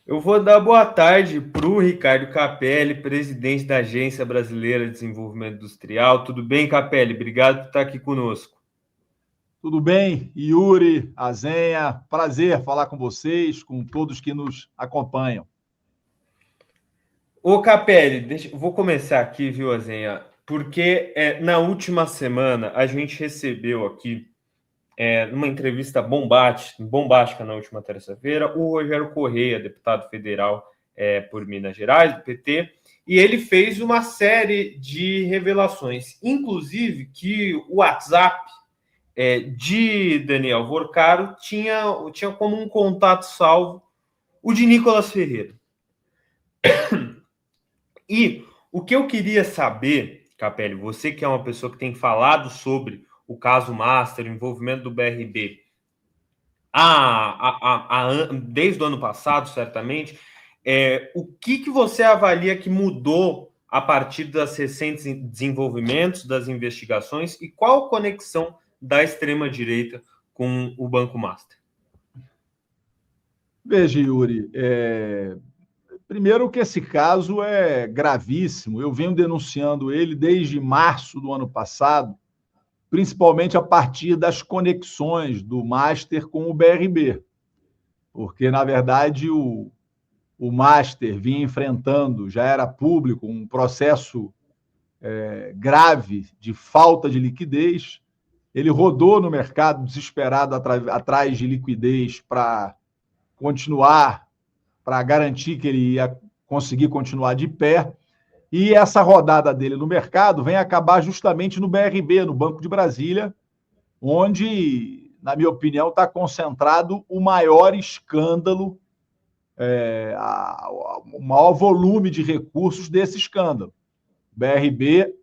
Eu vou dar boa tarde para o Ricardo Capelli, presidente da Agência Brasileira de Desenvolvimento Industrial. Tudo bem, Capelli? Obrigado por estar aqui conosco. Tudo bem, Yuri, Azenha? Prazer falar com vocês, com todos que nos acompanham. Ô, Capelli, vou começar aqui, viu, Azenha? Porque na última semana a gente recebeu aqui, numa entrevista bombástica na última terça-feira, o Rogério Correia, deputado federal por Minas Gerais, do PT, e ele fez uma série de revelações, inclusive que o WhatsApp de Daniel Vorcaro tinha como um contato salvo o de Nicolas Ferreira. E o que eu queria saber, Capelli, você que é uma pessoa que tem falado sobre o caso Master, o envolvimento do BRB, desde o ano passado, certamente, o que você avalia que mudou a partir das recentes desenvolvimentos, das investigações, e qual a conexão da extrema-direita com o Banco Master? Veja, Yuri, primeiro que esse caso é gravíssimo. Eu venho denunciando ele desde março do ano passado, principalmente a partir das conexões do Master com o BRB, porque, na verdade, o Master vinha enfrentando, já era público, um processo grave de falta de liquidez. Ele rodou no mercado desesperado atrás de liquidez para continuar, para garantir que ele ia conseguir continuar de pé. E essa rodada dele no mercado vem acabar justamente no BRB, no Banco de Brasília, onde, na minha opinião, está concentrado o maior escândalo, o maior volume de recursos desse escândalo. O BRB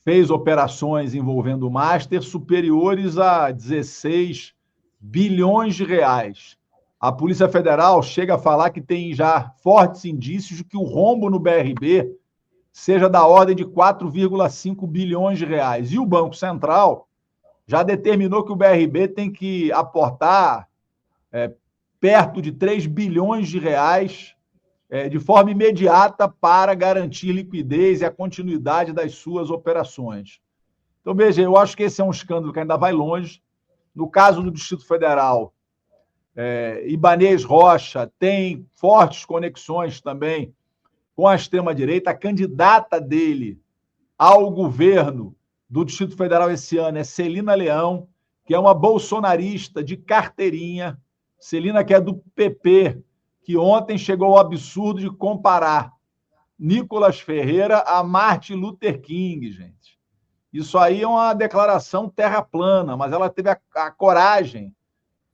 fez operações envolvendo o Master superiores a 16 bilhões de reais. A Polícia Federal chega a falar que tem já fortes indícios de que o rombo no BRB seja da ordem de 4,5 bilhões de reais. E o Banco Central já determinou que o BRB tem que aportar perto de 3 bilhões de reais de forma imediata para garantir liquidez e a continuidade das suas operações. Então, veja, eu acho que esse é um escândalo que ainda vai longe. No caso do Distrito Federal, Ibanez Rocha tem fortes conexões também com a extrema-direita. A candidata dele ao governo do Distrito Federal esse ano é Celina Leão, que é uma bolsonarista de carteirinha. Celina, que é do PP, que ontem chegou ao absurdo de comparar Nicolas Ferreira a Martin Luther King, gente. Isso aí é uma declaração terra plana, mas ela teve a coragem,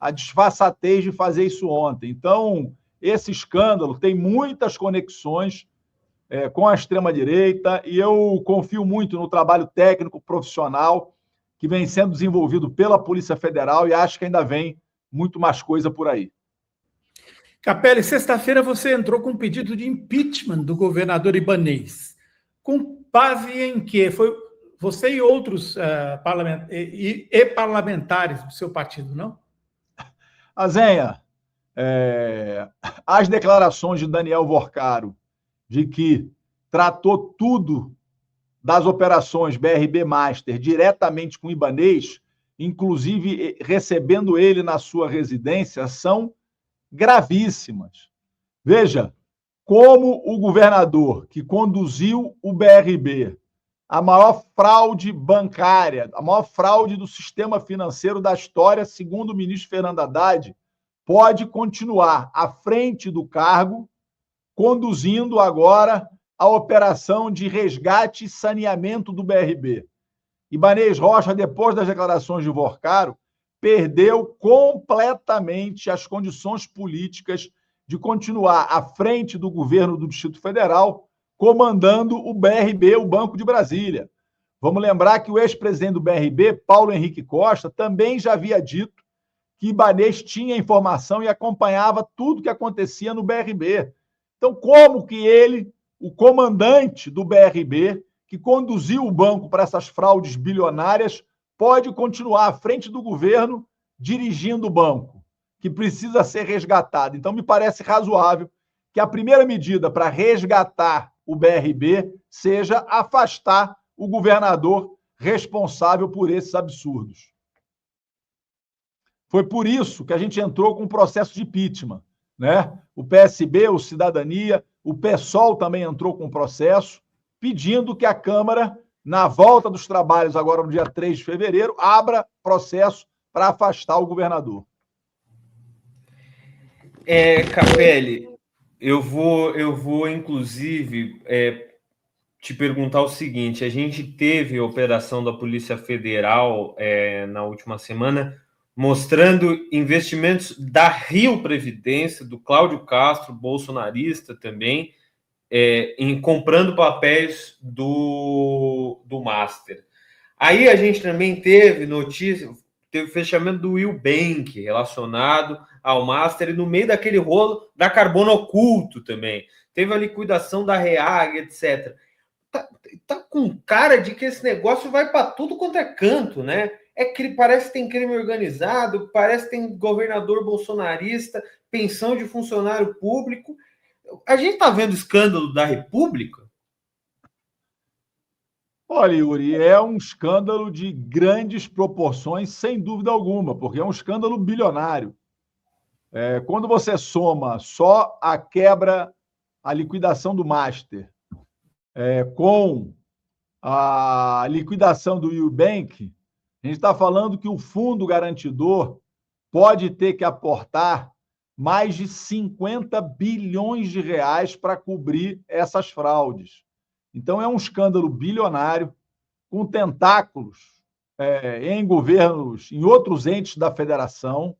a disfarçatez de fazer isso ontem. Então, esse escândalo tem muitas conexões com a extrema-direita e eu confio muito no trabalho técnico profissional que vem sendo desenvolvido pela Polícia Federal e acho que ainda vem muito mais coisa por aí. Capelli, sexta-feira você entrou com um pedido de impeachment do governador Ibanez. Com base em quê? Foi você e outros parlamentares do seu partido, não? Azenha, as declarações de Daniel Vorcaro de que tratou tudo das operações BRB Master diretamente com o Ibanez, inclusive recebendo ele na sua residência, são gravíssimas. Veja, como o governador que conduziu o BRB, a maior fraude bancária, a maior fraude do sistema financeiro da história, segundo o ministro Fernando Haddad, pode continuar à frente do cargo, conduzindo agora a operação de resgate e saneamento do BRB. Ibanez Rocha, depois das declarações de Vorcaro, perdeu completamente as condições políticas de continuar à frente do governo do Distrito Federal, comandando o BRB, o Banco de Brasília. Vamos lembrar que o ex-presidente do BRB, Paulo Henrique Costa, também já havia dito que Ibanez tinha informação e acompanhava tudo que acontecia no BRB. Então, como que ele, o comandante do BRB, que conduziu o banco para essas fraudes bilionárias, pode continuar à frente do governo dirigindo o banco, que precisa ser resgatado? Então, me parece razoável que a primeira medida para resgatar o BRB seja afastar o governador responsável por esses absurdos. Foi por isso que a gente entrou com um processo de impeachment, né? O PSB, o Cidadania, o PSOL também entrou com um processo pedindo que a Câmara, na volta dos trabalhos agora no dia 3 de fevereiro, abra processo para afastar o governador. Capelli, eu vou inclusive te perguntar o seguinte: a gente teve a operação da Polícia Federal na última semana mostrando investimentos da Rio Previdência, do Cláudio Castro, bolsonarista também, em comprando papéis do Master. Aí a gente também teve notícia, teve fechamento do Will Bank relacionado ao Master, e no meio daquele rolo da Carbono Oculto também. Teve a liquidação da REAG, etc. Tá com cara de que esse negócio vai para tudo quanto é canto, né? Parece que tem crime organizado, parece que tem governador bolsonarista, pensão de funcionário público. A gente está vendo o escândalo da República? Olha, Yuri, é um escândalo de grandes proporções, sem dúvida alguma, porque é um escândalo bilionário. Quando você soma só a quebra, a liquidação do Master, com a liquidação do Will Bank, a gente está falando que o fundo garantidor pode ter que aportar mais de 50 bilhões de reais para cobrir essas fraudes. Então, é um escândalo bilionário, com tentáculos em governos, em outros entes da federação,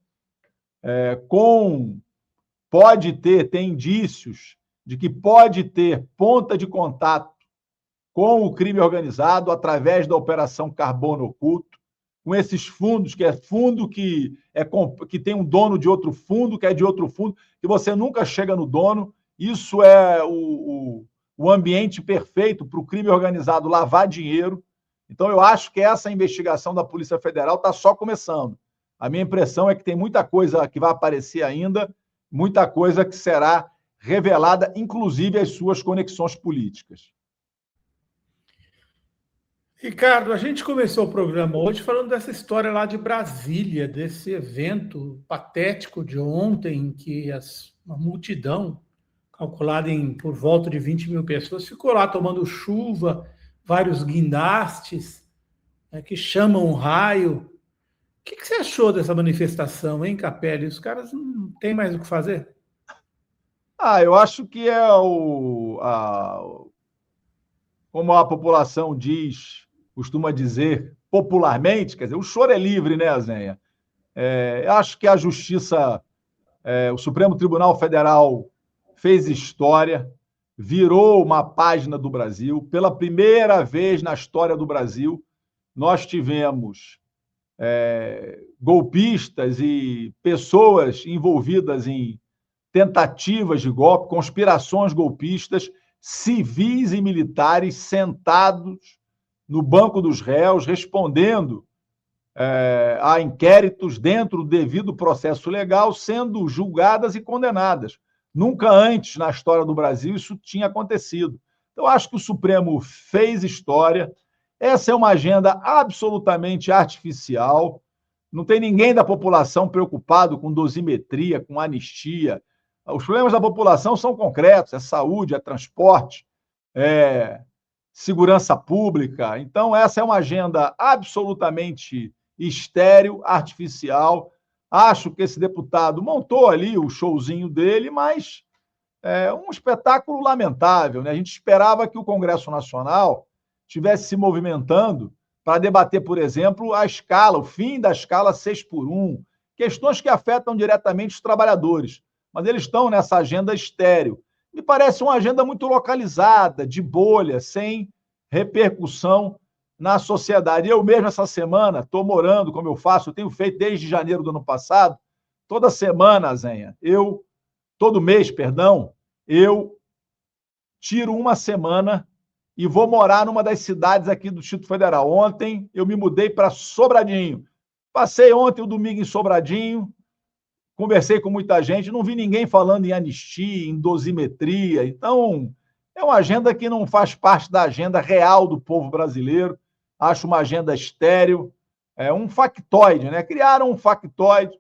tem indícios de que pode ter ponta de contato com o crime organizado através da Operação Carbono Oculto, com esses fundos, que é fundo que tem um dono de outro fundo, que é de outro fundo, que você nunca chega no dono. Isso é o ambiente perfeito para o crime organizado lavar dinheiro. Então, eu acho que essa investigação da Polícia Federal está só começando. A minha impressão é que tem muita coisa que vai aparecer ainda, muita coisa que será revelada, inclusive as suas conexões políticas. Ricardo, a gente começou o programa hoje falando dessa história lá de Brasília, desse evento patético de ontem, em que uma multidão, calculada por volta de 20 mil pessoas, ficou lá tomando chuva, vários guindastes, que chamam o raio. O que você achou dessa manifestação, hein, Capelli? Os caras não têm mais o que fazer? Eu acho que como a população costuma dizer popularmente, quer dizer, o choro é livre, né, Zenha? Eu acho que a Justiça, o Supremo Tribunal Federal fez história, virou uma página do Brasil. Pela primeira vez na história do Brasil, nós tivemos golpistas e pessoas envolvidas em tentativas de golpe, conspirações golpistas, civis e militares sentados no banco dos réus, respondendo a inquéritos dentro do devido processo legal, sendo julgadas e condenadas. Nunca antes na história do Brasil isso tinha acontecido. Então, acho que o Supremo fez história. Essa é uma agenda absolutamente artificial. Não tem ninguém da população preocupado com dosimetria, com anistia. Os problemas da população são concretos: é saúde, é transporte, é segurança pública. Então, essa é uma agenda absolutamente estéril, artificial. Acho que esse deputado montou ali o showzinho dele, mas é um espetáculo lamentável, né? A gente esperava que o Congresso Nacional estivesse se movimentando para debater, por exemplo, o fim da escala 6x1, questões que afetam diretamente os trabalhadores, mas eles estão nessa agenda estéril. Me parece uma agenda muito localizada, de bolha, sem repercussão na sociedade. Eu mesmo, essa semana, estou morando, como eu faço, eu tenho feito desde janeiro do ano passado, toda semana, Zenha, todo mês, eu tiro uma semana e vou morar numa das cidades aqui do Distrito Federal. Ontem eu me mudei para Sobradinho. Passei ontem o domingo em Sobradinho, conversei com muita gente, não vi ninguém falando em anistia, em dosimetria. Então, é uma agenda que não faz parte da agenda real do povo brasileiro. Acho uma agenda estéril, é um factoide, né? Criaram um factoide,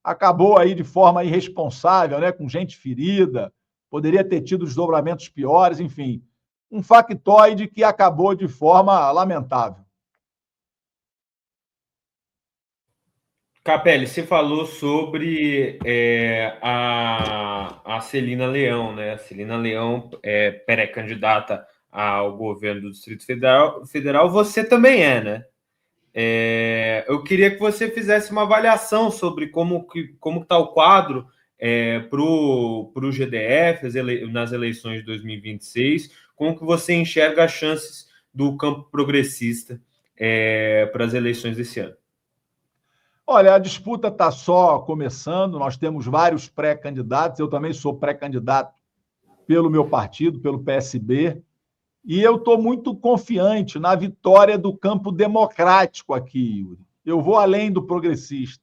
acabou aí de forma irresponsável, né? Com gente ferida, poderia ter tido desdobramentos piores, enfim. Um factoide que acabou de forma lamentável. Capelli, você falou sobre a Celina Leão, né? A Celina Leão é pré-candidata ao governo do Distrito Federal. Você também é, né? Eu queria que você fizesse uma avaliação sobre como está o quadro para o GDF nas eleições de 2026, como que você enxerga as chances do campo progressista para as eleições desse ano. Olha, a disputa está só começando, nós temos vários pré-candidatos, eu também sou pré-candidato pelo meu partido, pelo PSB, e eu estou muito confiante na vitória do campo democrático aqui, Yuri. Eu vou além do progressista,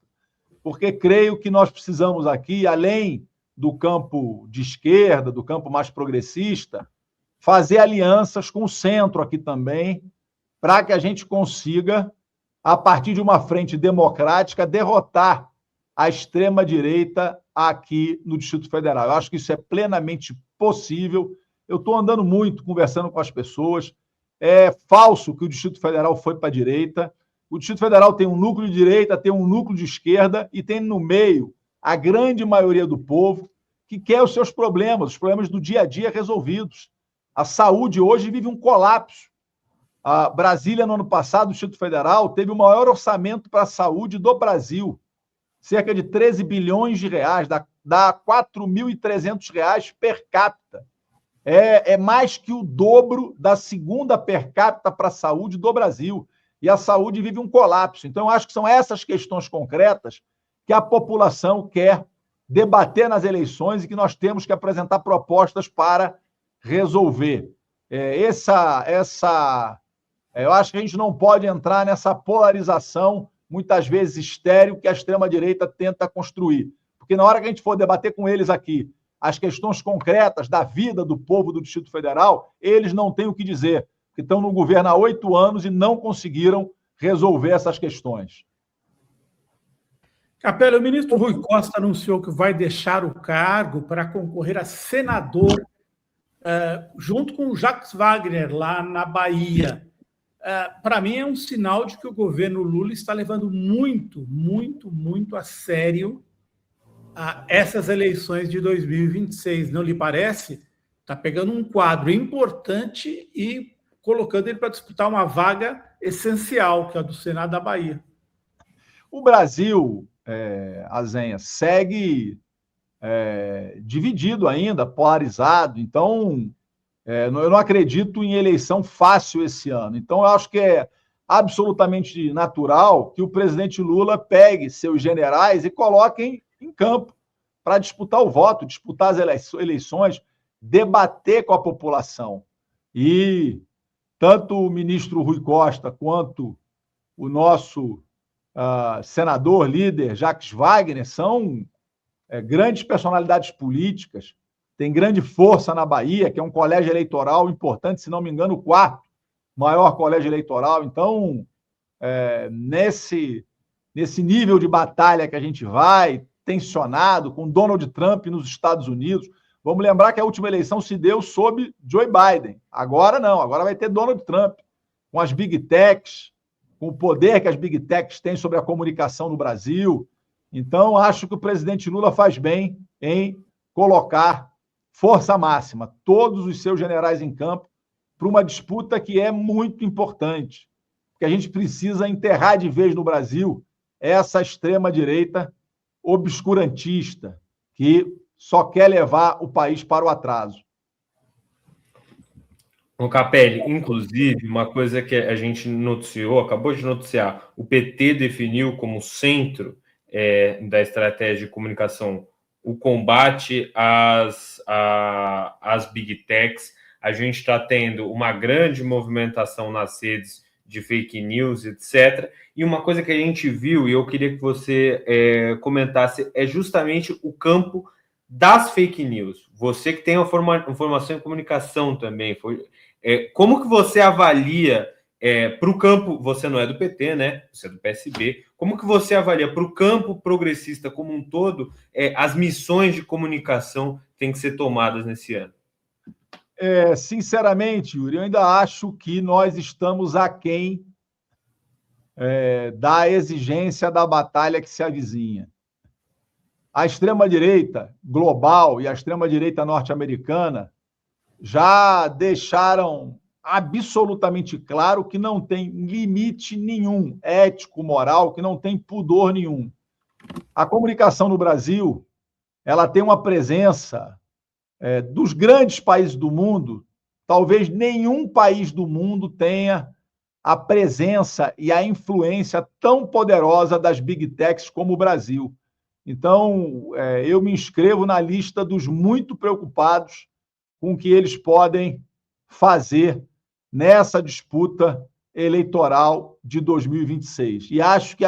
porque creio que nós precisamos aqui, além do campo de esquerda, do campo mais progressista, fazer alianças com o centro aqui também, para que a gente consiga, a partir de uma frente democrática, derrotar a extrema-direita aqui no Distrito Federal. Eu acho que isso é plenamente possível. Eu estou andando muito, conversando com as pessoas. É falso que o Distrito Federal foi para a direita. O Distrito Federal tem um núcleo de direita, tem um núcleo de esquerda e tem no meio a grande maioria do povo que quer os seus problemas, os problemas do dia a dia resolvidos. A saúde hoje vive um colapso. A Brasília, no ano passado, o Distrito Federal teve o maior orçamento para a saúde do Brasil, cerca de 13 bilhões de reais, dá R$ 4.300 per capita. É mais que o dobro da segunda per capita para a saúde do Brasil. E a saúde vive um colapso. Então, eu acho que são essas questões concretas que a população quer debater nas eleições e que nós temos que apresentar propostas para resolver. Eu acho que a gente não pode entrar nessa polarização, muitas vezes estéril, que a extrema-direita tenta construir. Porque na hora que a gente for debater com eles aqui as questões concretas da vida do povo do Distrito Federal, eles não têm o que dizer, porque estão no governo há 8 anos e não conseguiram resolver essas questões. Capelli, o ministro Rui Costa anunciou que vai deixar o cargo para concorrer a senador junto com o Jacques Wagner, lá na Bahia. Para mim, é um sinal de que o governo Lula está levando muito, muito, muito a sério essas eleições de 2026. Não lhe parece? Está pegando um quadro importante e colocando ele para disputar uma vaga essencial, que é a do Senado da Bahia. O Brasil, Azenha, segue dividido ainda, polarizado. Então, eu não acredito em eleição fácil esse ano. Então, eu acho que é absolutamente natural que o presidente Lula pegue seus generais e coloque em campo para disputar o voto, disputar as eleições, debater com a população. E tanto o ministro Rui Costa quanto o nosso senador, líder, Jacques Wagner, são grandes personalidades políticas, tem grande força na Bahia, que é um colégio eleitoral importante, se não me engano, o 4º maior colégio eleitoral. Então, nesse nível de batalha que a gente vai, tensionado, com Donald Trump nos Estados Unidos, vamos lembrar que a última eleição se deu sob Joe Biden. Agora não, agora vai ter Donald Trump, com as Big Techs, com o poder que as Big Techs têm sobre a comunicação no Brasil. Então, acho que o presidente Lula faz bem em colocar força máxima, todos os seus generais em campo, para uma disputa que é muito importante, porque a gente precisa enterrar de vez no Brasil essa extrema-direita obscurantista, que só quer levar o país para o atraso. O Capelli, inclusive, uma coisa que a gente noticiou, acabou de noticiar, o PT definiu como centro da estratégia de comunicação o combate às Big Techs. A gente está tendo uma grande movimentação nas redes de fake news, etc. E uma coisa que a gente viu, e eu queria que você comentasse, é justamente o campo das fake news. Você que tem uma formação em comunicação também, como que você avalia para o campo, você não é do PT, né? Você é do PSB, como que você avalia para o campo progressista como um todo as missões de comunicação que têm que ser tomadas nesse ano? Sinceramente, Yuri, eu ainda acho que nós estamos aquém da exigência da batalha que se avizinha. A extrema-direita global e a extrema-direita norte-americana já deixaram absolutamente claro que não tem limite nenhum ético, moral, que não tem pudor nenhum. A comunicação no Brasil, ela tem uma presença dos grandes países do mundo. Talvez nenhum país do mundo tenha a presença e a influência tão poderosa das big techs como o Brasil. Então, eu me inscrevo na lista dos muito preocupados com o que eles podem fazer nessa disputa eleitoral de 2026. E acho que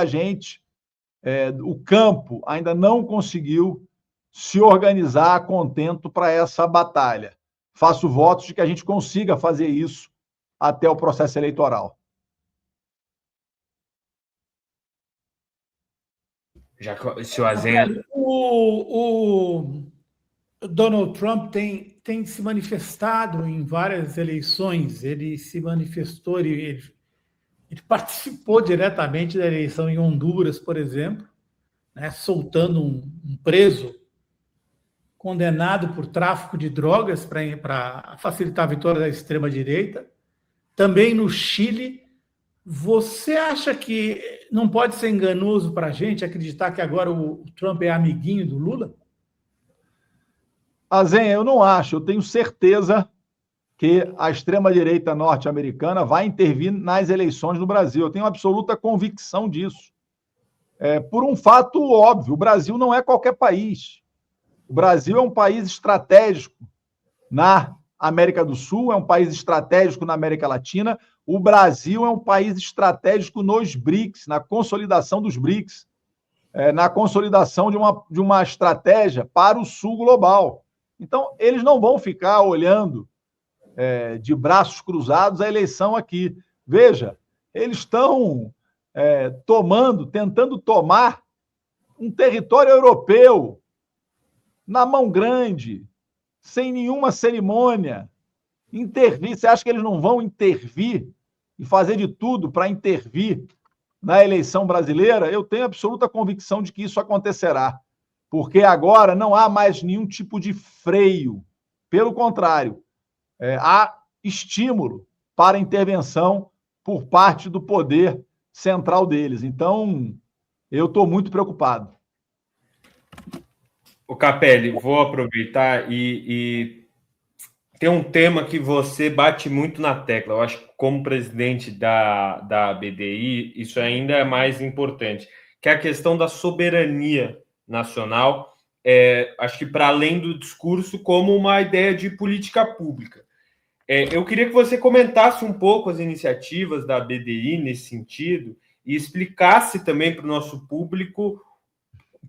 o campo, ainda não conseguiu se organizar a contento para essa batalha. Faço votos de que a gente consiga fazer isso até o processo eleitoral. Já que o Azenha... O Donald Trump tem se manifestado em várias eleições. Ele se manifestou, ele participou diretamente da eleição em Honduras, por exemplo, né, soltando um preso condenado por tráfico de drogas para facilitar a vitória da extrema-direita. Também no Chile. Você acha que não pode ser enganoso para a gente acreditar que agora o Trump é amiguinho do Lula? Azenha, eu não acho. Eu tenho certeza que a extrema-direita norte-americana vai intervir nas eleições no Brasil. Eu tenho absoluta convicção disso. Por um fato óbvio, o Brasil não é qualquer país. O Brasil é um país estratégico na América do Sul, é um país estratégico na América Latina. O Brasil é um país estratégico nos BRICS, na consolidação dos BRICS, na consolidação de uma estratégia para o Sul global. Então, eles não vão ficar olhando de braços cruzados a eleição aqui. Veja, eles estão tentando tomar um território europeu na mão grande, sem nenhuma cerimônia, intervir. Você acha que eles não vão intervir e fazer de tudo para intervir na eleição brasileira? Eu tenho absoluta convicção de que isso acontecerá, porque agora não há mais nenhum tipo de freio. Pelo contrário, há estímulo para intervenção por parte do poder central deles. Então, eu estou muito preocupado. O Capelli, vou aproveitar e tem um tema que você bate muito na tecla. Eu acho que como presidente da BDI, isso ainda é mais importante, que é a questão da soberania nacional, acho que para além do discurso, como uma ideia de política pública. Eu queria que você comentasse um pouco as iniciativas da BDI nesse sentido e explicasse também para o nosso público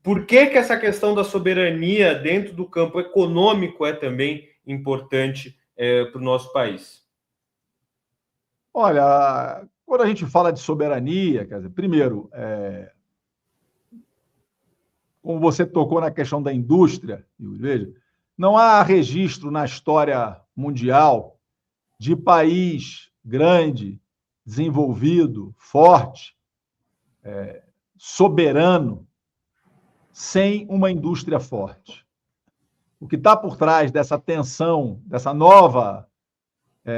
por que essa questão da soberania dentro do campo econômico é também importante para o nosso país. Olha, quando a gente fala de soberania, quer dizer, primeiro, como você tocou na questão da indústria, veja, não há registro na história mundial de país grande, desenvolvido, forte, soberano, sem uma indústria forte. O que está por trás dessa tensão,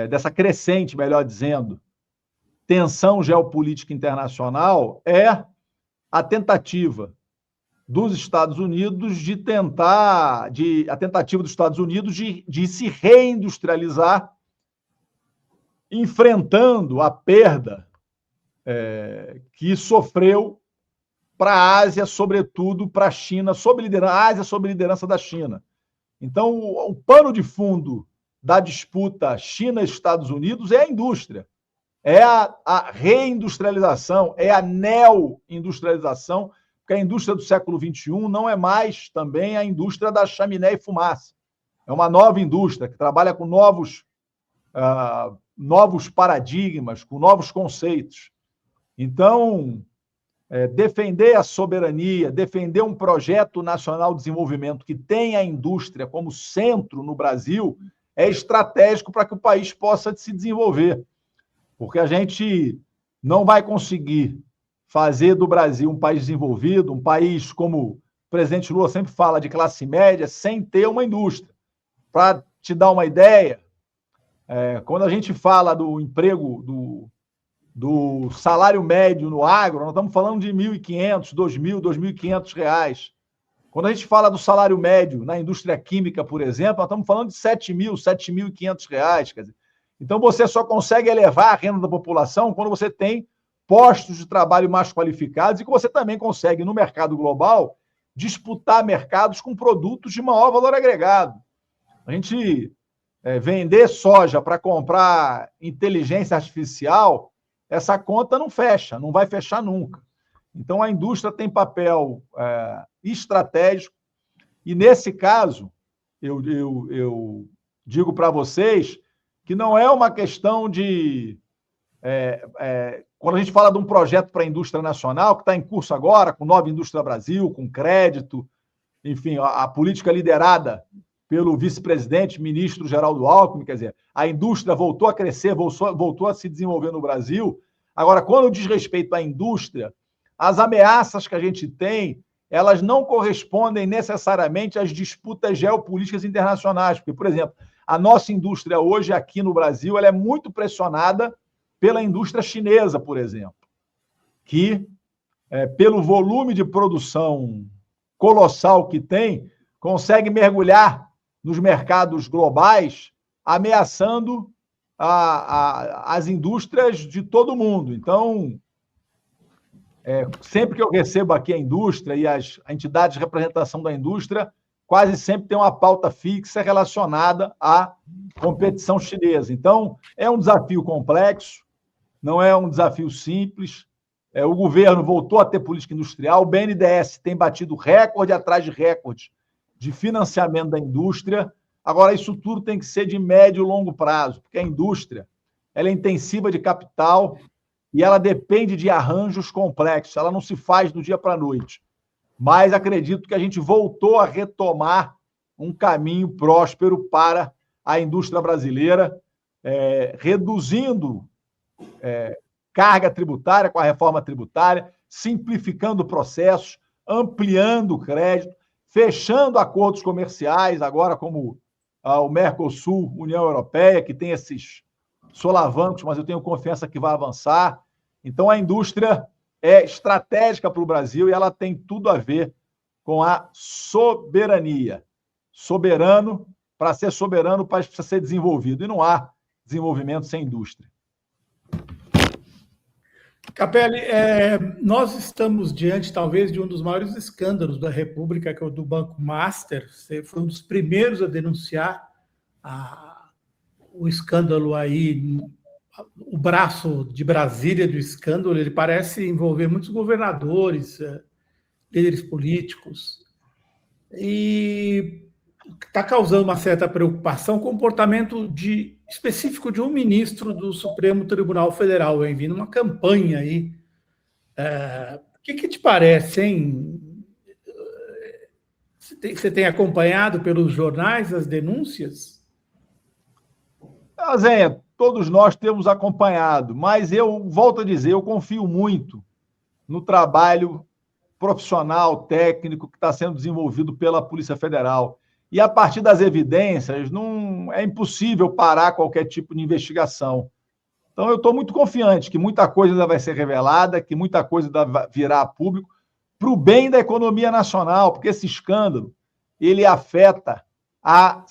dessa crescente, melhor dizendo, tensão geopolítica internacional é a tentativa dos Estados Unidos a tentativa dos Estados Unidos de se reindustrializar, enfrentando a perda que sofreu para a Ásia, sobretudo para a China, a Ásia sob liderança da China. Então, o pano de fundo da disputa China-Estados Unidos é a indústria. é a reindustrialização, é a neo-industrialização, porque a indústria do século XXI não é mais também a indústria da chaminé e fumaça. É uma nova indústria que trabalha com novos paradigmas, com novos conceitos. Então, defender a soberania, defender um projeto nacional de desenvolvimento que tenha a indústria como centro no Brasil é estratégico para que o país possa se desenvolver. Porque a gente não vai conseguir fazer do Brasil um país desenvolvido, um país, como o presidente Lula sempre fala, de classe média, sem ter uma indústria. Para te dar uma ideia, quando a gente fala do emprego, do salário médio no agro, nós estamos falando de R$ 1.500, R$ 2.000, R$ 2.500. Quando a gente fala do salário médio na indústria química, por exemplo, nós estamos falando de R$ 7.000, R$ 7.500. Quer dizer, então, você só consegue elevar a renda da população quando você tem postos de trabalho mais qualificados e que você também consegue, no mercado global, disputar mercados com produtos de maior valor agregado. A gente vender soja para comprar inteligência artificial, essa conta não fecha, não vai fechar nunca. Então, a indústria tem papel estratégico e, nesse caso, eu digo para vocês que não é uma questão de... quando a gente fala de um projeto para a indústria nacional, que está em curso agora, com Nova Indústria Brasil, com crédito, enfim, a política liderada pelo vice-presidente, ministro Geraldo Alckmin, quer dizer, a indústria voltou a crescer, voltou a se desenvolver no Brasil. Agora, quando diz respeito à indústria, as ameaças que a gente tem, elas não correspondem necessariamente às disputas geopolíticas internacionais, porque, por exemplo, a nossa indústria hoje aqui no Brasil ela é muito pressionada pela indústria chinesa, por exemplo, que, pelo volume de produção colossal que tem, consegue mergulhar nos mercados globais, ameaçando as indústrias de todo mundo. Então, sempre que eu recebo aqui a indústria e as entidades de representação da indústria, quase sempre tem uma pauta fixa relacionada à competição chinesa. Então, é um desafio complexo, não é um desafio simples. O governo voltou a ter política industrial, o BNDES tem batido recorde atrás de recorde de financiamento da indústria. Agora, isso tudo tem que ser de médio e longo prazo, porque a indústria ela é intensiva de capital e ela depende de arranjos complexos, ela não se faz do dia para a noite. Mas acredito que a gente voltou a retomar um caminho próspero para a indústria brasileira, reduzindo carga tributária com a reforma tributária, simplificando processos, ampliando o crédito, fechando acordos comerciais, agora como o Mercosul, União Europeia, que tem esses solavancos, mas eu tenho confiança que vai avançar. Então, a indústria é estratégica para o Brasil e ela tem tudo a ver com a soberania. Soberano, para ser soberano, precisa ser desenvolvido. E não há desenvolvimento sem indústria. Capelli, nós estamos diante, talvez, de um dos maiores escândalos da República, que é o do Banco Master. Você foi um dos primeiros a denunciar o escândalo aí, o braço de Brasília do escândalo. Ele parece envolver muitos governadores, líderes políticos, e está causando uma certa preocupação o comportamento específico de um ministro do Supremo Tribunal Federal, vem vindo uma campanha aí. O que te parece, hein? Você tem acompanhado pelos jornais as denúncias? Zenha, todos nós temos acompanhado, mas eu volto a dizer, eu confio muito no trabalho profissional, técnico, que está sendo desenvolvido pela Polícia Federal. E a partir das evidências, não é impossível parar qualquer tipo de investigação. Então, eu estou muito confiante que muita coisa ainda vai ser revelada, que muita coisa ainda vai virar a público, para o bem da economia nacional, porque esse escândalo ele afeta a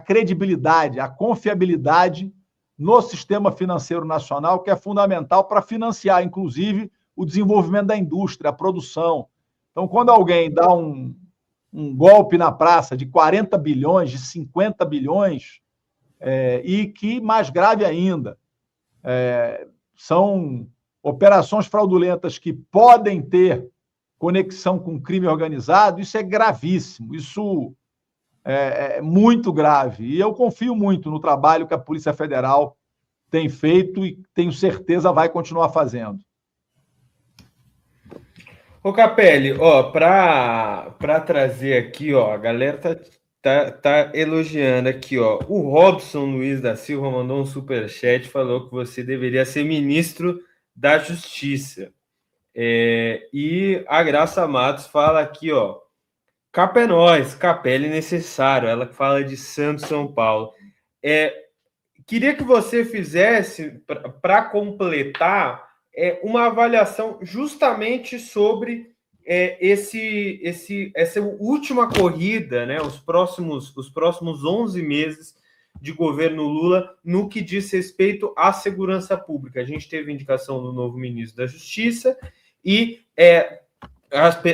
credibilidade, a confiabilidade no sistema financeiro nacional, que é fundamental para financiar, inclusive, o desenvolvimento da indústria, a produção. Então, quando alguém dá um golpe na praça de 40 bilhões, de 50 bilhões, e que, mais grave ainda, são operações fraudulentas que podem ter conexão com crime organizado. Isso é gravíssimo, isso é muito grave. E eu confio muito no trabalho que a Polícia Federal tem feito e tenho certeza vai continuar fazendo. Ô Capelli, ó, para trazer aqui, ó, a galera tá elogiando aqui, ó. O Robson Luiz da Silva mandou um superchat, falou que você deveria ser ministro da Justiça. E a Graça Matos fala aqui, ó, Capa é nós, Capelli necessário. Ela fala de Santos, São Paulo. Queria que você fizesse, para completar, uma avaliação justamente sobre essa última corrida, né, os próximos 11 meses de governo Lula no que diz respeito à segurança pública. A gente teve indicação do novo ministro da Justiça e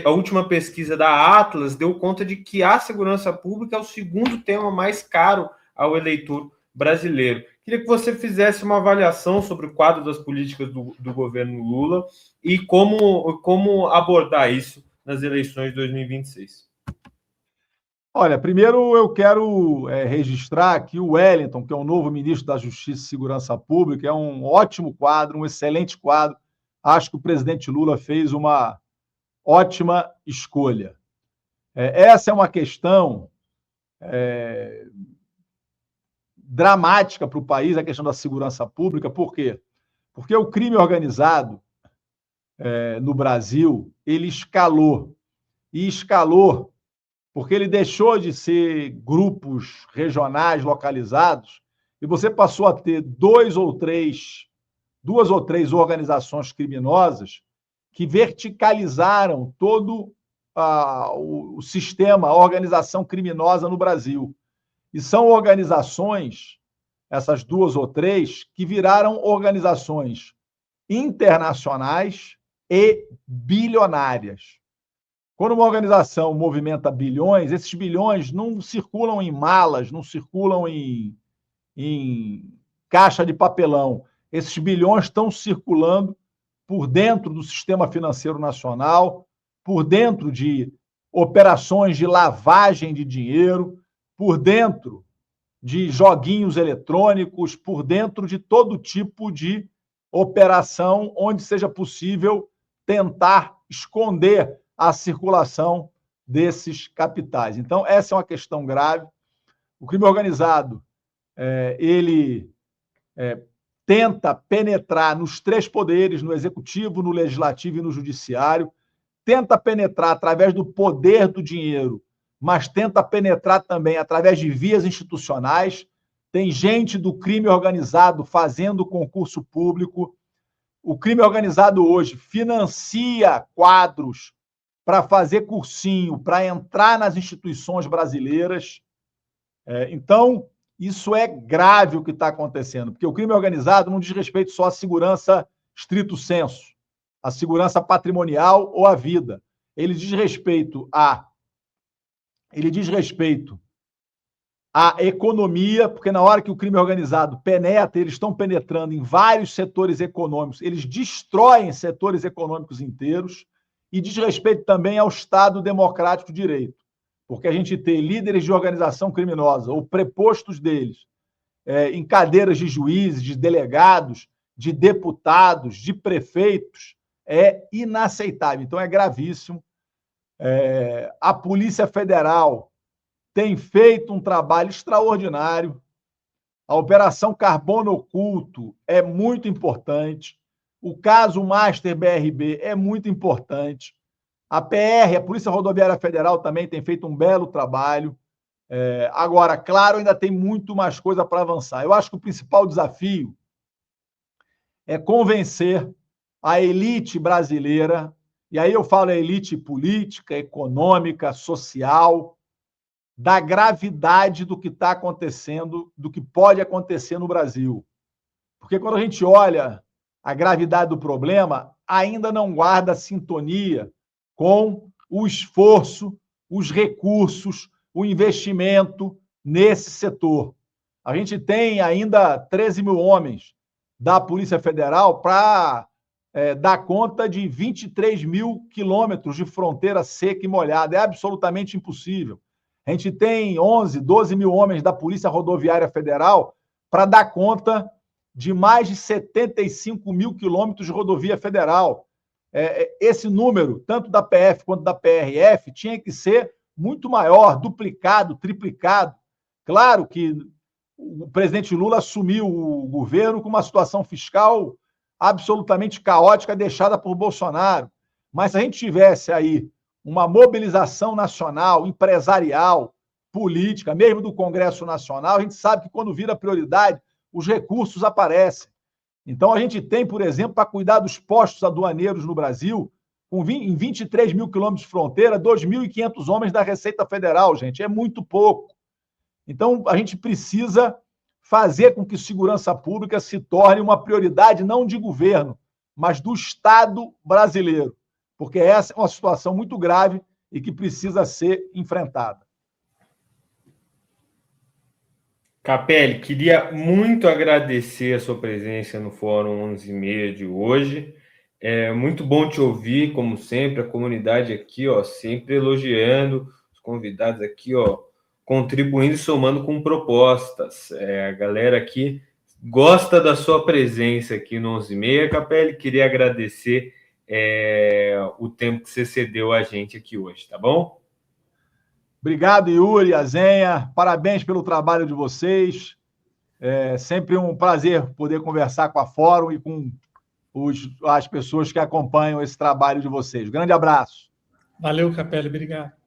a última pesquisa da Atlas deu conta de que a segurança pública é o segundo tema mais caro ao eleitor brasileiro. Queria que você fizesse uma avaliação sobre o quadro das políticas do governo Lula e como abordar isso nas eleições de 2026. Olha, primeiro eu quero registrar que o Wellington, que é o novo ministro da Justiça e Segurança Pública, é um ótimo quadro, um excelente quadro. Acho que o presidente Lula fez uma ótima escolha. Essa é uma questão dramática para o país, a questão da segurança pública. Por quê? Porque o crime organizado no Brasil, ele escalou. E escalou porque ele deixou de ser grupos regionais localizados e você passou a ter duas ou três organizações criminosas que verticalizaram todo o sistema, a organização criminosa no Brasil. E são organizações, essas duas ou três, que viraram organizações internacionais e bilionárias. Quando uma organização movimenta bilhões, esses bilhões não circulam em malas, não circulam em caixa de papelão. Esses bilhões estão circulando por dentro do sistema financeiro nacional, por dentro de operações de lavagem de dinheiro, por dentro de joguinhos eletrônicos, por dentro de todo tipo de operação onde seja possível tentar esconder a circulação desses capitais. Então, essa é uma questão grave. O crime organizado, ele tenta penetrar nos três poderes, no executivo, no legislativo e no judiciário, tenta penetrar através do poder do dinheiro, mas tenta penetrar também através de vias institucionais. Tem gente do crime organizado fazendo concurso público. O crime organizado hoje financia quadros para fazer cursinho, para entrar nas instituições brasileiras. Então, isso é grave o que está acontecendo, porque o crime organizado não diz respeito só à segurança stricto sensu, à segurança patrimonial ou à vida. Ele diz respeito à economia, porque na hora que o crime organizado penetra, eles estão penetrando em vários setores econômicos, eles destroem setores econômicos inteiros, e diz respeito também ao Estado democrático de direito, porque a gente tem líderes de organização criminosa ou prepostos deles em cadeiras de juízes, de delegados, de deputados, de prefeitos, é inaceitável. Então, é gravíssimo. A Polícia Federal tem feito um trabalho extraordinário. A Operação Carbono Oculto é muito importante. O caso Master BRB é muito importante. A PR, a Polícia Rodoviária Federal, também tem feito um belo trabalho. Agora, claro, ainda tem muito mais coisa para avançar. Eu acho que o principal desafio é convencer a elite brasileira, e aí eu falo a elite política, econômica, social, da gravidade do que está acontecendo, do que pode acontecer no Brasil. Porque quando a gente olha a gravidade do problema, ainda não guarda sintonia com o esforço, os recursos, o investimento nesse setor. A gente tem ainda 13 mil homens da Polícia Federal para dar conta de 23 mil quilômetros de fronteira seca e molhada. É absolutamente impossível. A gente tem 11, 12 mil homens da Polícia Rodoviária Federal para dar conta de mais de 75 mil quilômetros de rodovia federal. Esse número, tanto da PF quanto da PRF, tinha que ser muito maior, duplicado, triplicado. Claro que o presidente Lula assumiu o governo com uma situação fiscal absolutamente caótica deixada por Bolsonaro. Mas se a gente tivesse aí uma mobilização nacional, empresarial, política, mesmo do Congresso Nacional, a gente sabe que quando vira prioridade, os recursos aparecem. Então, a gente tem, por exemplo, para cuidar dos postos aduaneiros no Brasil, em 23 mil quilômetros de fronteira, 2.500 homens da Receita Federal, gente, é muito pouco. Então, a gente precisa fazer com que segurança pública se torne uma prioridade não de governo, mas do Estado brasileiro, porque essa é uma situação muito grave e que precisa ser enfrentada. Capelli, queria muito agradecer a sua presença no Fórum 11h30 de hoje. É muito bom te ouvir, como sempre, a comunidade aqui, ó, sempre elogiando, os convidados aqui, ó, contribuindo e somando com propostas. A galera aqui gosta da sua presença aqui no 11h30. Capelli, queria agradecer o tempo que você cedeu a gente aqui hoje, tá bom? Obrigado, Yuri, Azenha. Parabéns pelo trabalho de vocês. É sempre um prazer poder conversar com a Fórum e com as pessoas que acompanham esse trabalho de vocês. Grande abraço. Valeu, Capelli. Obrigado.